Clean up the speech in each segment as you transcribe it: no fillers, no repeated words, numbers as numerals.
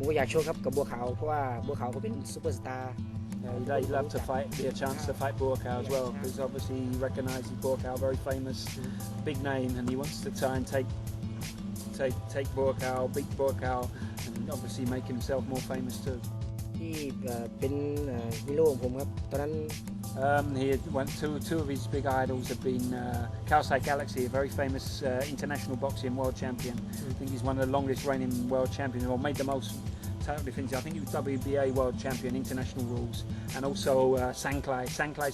ผมก็อยากชกครับกับบัวขาวเพราะว่าบัวขาวเขาเป็นซูเปอร์สตาร์ He'd love to fight, be a chance to fight Buakaw as well, because obviously he recognises Buakaw, very famous, big name, and he wants to try and take Buakaw, beat Buakaw, and obviously make himself more famous too. ที่เป็นฮีโร่ของผมครับตอนนั้น He had two of his big idols have been Kaosai Galaxy, a very famous international boxing world champion. I think he's one of the longest reigning world champions, or made the most title defenses. I think he was WBA world champion, international rules, and also Saenchai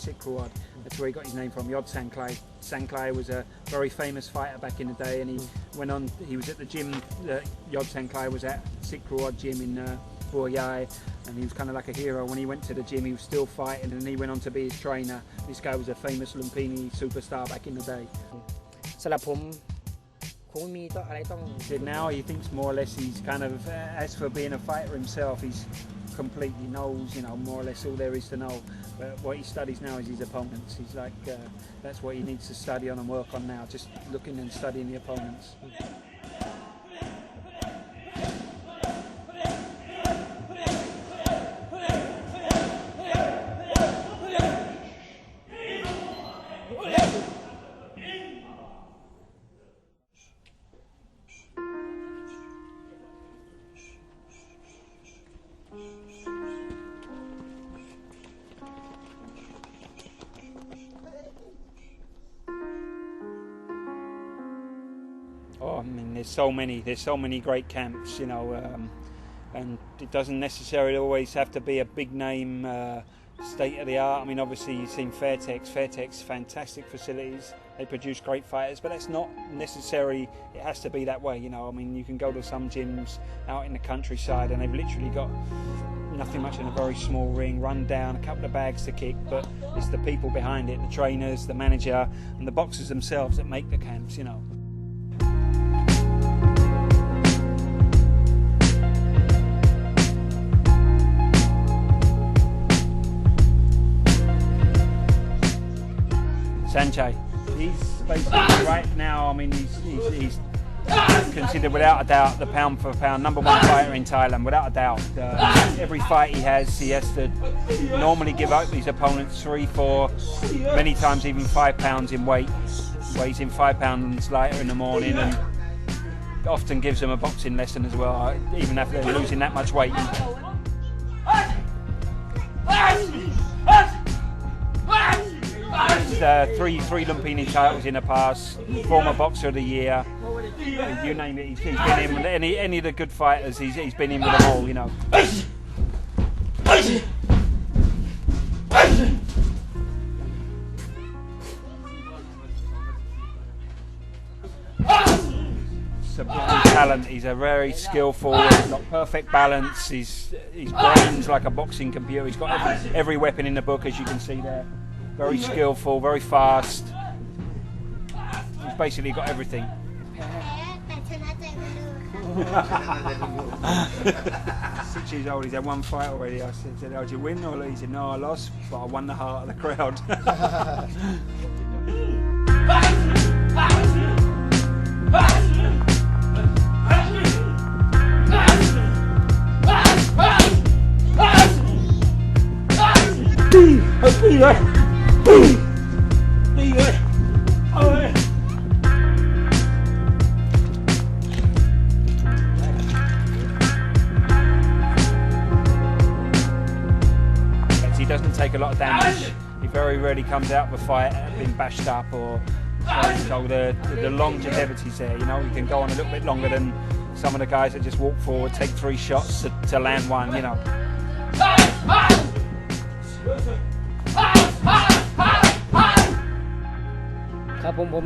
Sikruad. That's where he got his name from, Yodsanklai. Saenchai was a very famous fighter back in the day, and he went on. He was at the gym. Yodsanklai was at Sikruad gym in Muay, and he was kind of like a hero. When he went to the gym, he was still fighting, and he went on to be his trainer. This guy was a famous Lumpini superstar back in the day. สำหรับผมคงไม่มีอะไรต้อง Now he thinks more or less he's kind of, as for being a fighter himself, he's completely knows, more or less all there is to know. But what he studies now is his opponents. He's like, that's what he needs to study on and work on now, just looking and studying the opponents. Oh, I mean, there's so many great camps, and it doesn't necessarily always have to be a big name, state of the art. I mean, obviously you've seen Fairtex, fantastic facilities. They produce great fighters, but that's not necessary. It has to be that way, I mean, you can go to some gyms out in the countryside and they've literally got nothing much in a very small ring, run down, a couple of bags to kick, but it's the people behind it, the trainers, the manager, and the boxers themselves that make the camps, Saenchai. He's basically right now, I mean, he's considered without a doubt the pound for pound #1 fighter in Thailand, without a doubt. Every fight he has to normally give up his opponents 3, 4, many times even 5 pounds in weight. Weighs in 5 pounds lighter in the morning, and often gives them a boxing lesson as well, even after they're losing that much weight. Three Lumpini titles in the past, former Boxer of the Year, you name it, he's been in with any of the good fighters, he's been in with them all, Sublime talent, he's a very skillful, he's got perfect balance, his brain's like a boxing computer, he's got every weapon in the book, as you can see there. Very skillful, very fast. He's basically got everything. 6 years old, he's had one fight already. I said, oh, did you win? Or he said, no, I lost, but I won the heart of the crowd. He doesn't take a lot of damage. He very rarely comes out of a fight being bashed up, or so the longevity's there. You can go on a little bit longer than some of the guys that just walk forward, take 3 shots to land one. ครับผม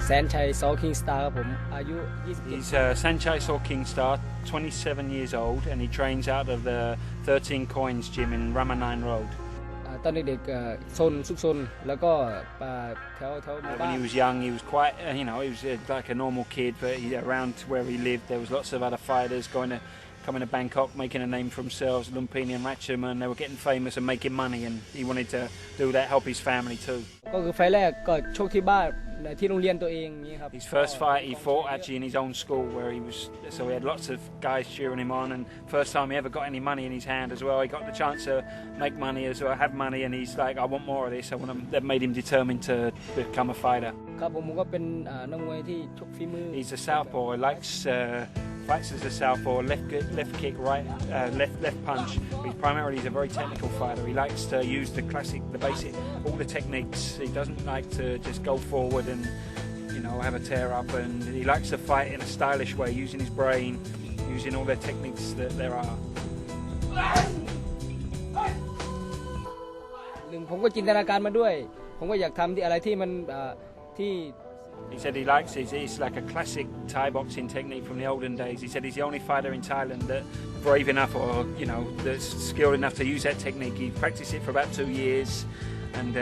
แสนชัยซอคิงสตาร์ครับผมอายุ20 He's Saenchai Saw Kingstar, 27 years old, and he trains out of the 13 Coins gym in Ramanine Road. ตอนเด็กๆซนซุกซนแล้วก็แถวหมู่บ้าน When he was young, he was quite, he was like a normal kid, but around where he lived, there was lots of other fighters coming to Bangkok, making a name for themselves, Lumpini and Ratchaman. They were getting famous and making money, and he wanted to do that, help his family too. ก็คือไฟแรกก็ชกที่บ้าน ที่โรงเรียนตัวเองนี่ครับ His first fight he fought actually in his own school where he was, so he had lots of guys cheering him on, and first time he ever got any money in his hand as well. He got the chance to make money as well, have money, and he's like, I want more of this. That made him determined to become a fighter. ครับผมก็เป็นนักมวยที่ชกฝีมือ He's a southpaw. He likes fights as a southpaw, left kick, right, left punch. But primarily he's a very technical fighter. He likes to use the basic, all the techniques. He doesn't like to just go forward and have a tear up, and he likes to fight in a stylish way, using his brain, using all the techniques that there are. ผมก็จินตนาการมาด้วยผมก็อยากทำอะไรที่มันที่ He said he likes it. It's like a classic Thai boxing technique from the olden days. He said he's the only fighter in Thailand that brave enough or that's skilled enough to use that technique. He practiced it for about 2 years, and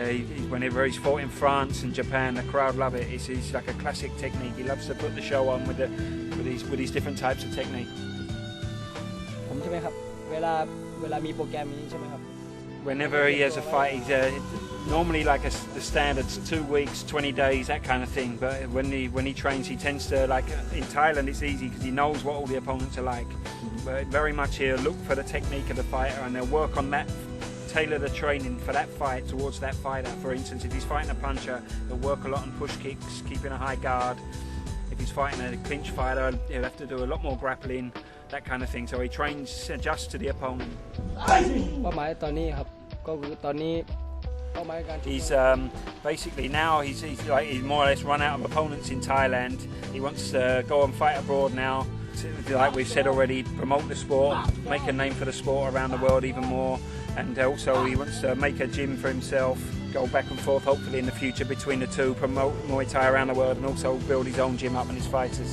whenever he's fought in France and Japan, the crowd love it. It's like a classic technique. He loves to put the show on with these different types of technique. ผมใช่ไหมครับเวลามีโปรแกรมนี้ใช่ไหมครับ Whenever he has a fight, he's normally like the standards 2 weeks, 20 days, that kind of thing. But when he trains, he tends to, like in Thailand, it's easy because he knows what all the opponents are like. But very much he'll look for the technique of the fighter, and they'll work on that, tailor the training for that fight towards that fighter. For instance, if he's fighting a puncher, he'll work a lot on push kicks, keeping a high guard. If he's fighting a clinch fighter, he'll have to do a lot more grappling, that kind of thing. So he trains just to the opponent. เป้าหมายตอนนี้ครับก็คือตอนนี้เป้าหมายการ He's basically now he's more or less run out of opponents in Thailand. He wants to go and fight abroad now. Like we've said already, promote the sport, make a name for the sport around the world even more, and also he wants to make a gym for himself, go back and forth hopefully in the future between the two, promote Muay Thai around the world, and also build his own gym up and his fighters.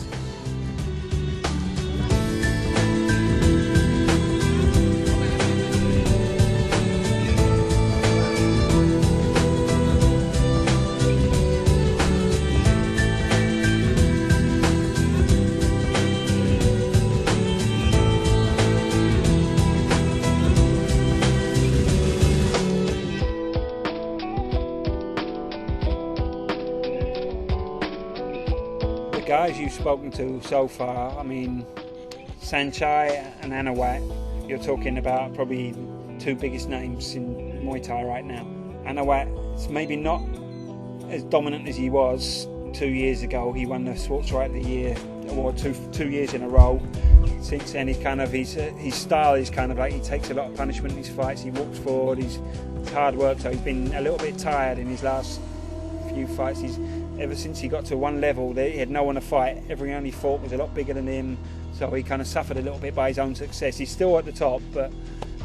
Guys you've spoken to so far, I mean, Saenchai and Anuwat, you're talking about probably 2 biggest names in Muay Thai right now. Anuwat is maybe not as dominant as he was 2 years ago. He won the Sports Right of the Year award 2 years in a row. Since then, his style is kind of like he takes a lot of punishment in his fights. He walks forward. It's hard work, so he's been a little bit tired in his last few fights. Ever since he got to one level, he had no one to fight. Everyone he fought was a lot bigger than him, so he kind of suffered a little bit by his own success. He's still at the top, but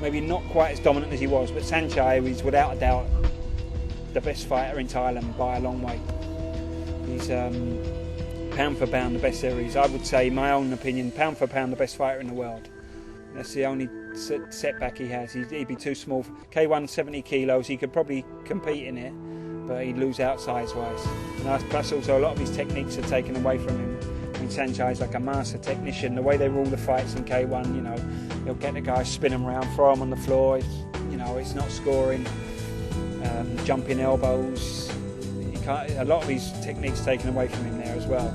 maybe not quite as dominant as he was. But Saenchai is without a doubt the best fighter in Thailand by a long way. He's pound for pound the best series. I would say, in my own opinion, pound for pound the best fighter in the world. That's the only setback he has. He'd be too small. K1 70 kilos, he could probably compete in it, but he'd lose out size-wise. And plus also a lot of his techniques are taken away from him. I mean, Saenchai is like a master technician. The way they rule the fights in K1, he'll get the guy, spin him around, throw him on the floor. It's not scoring, jumping elbows. A lot of his techniques taken away from him there as well.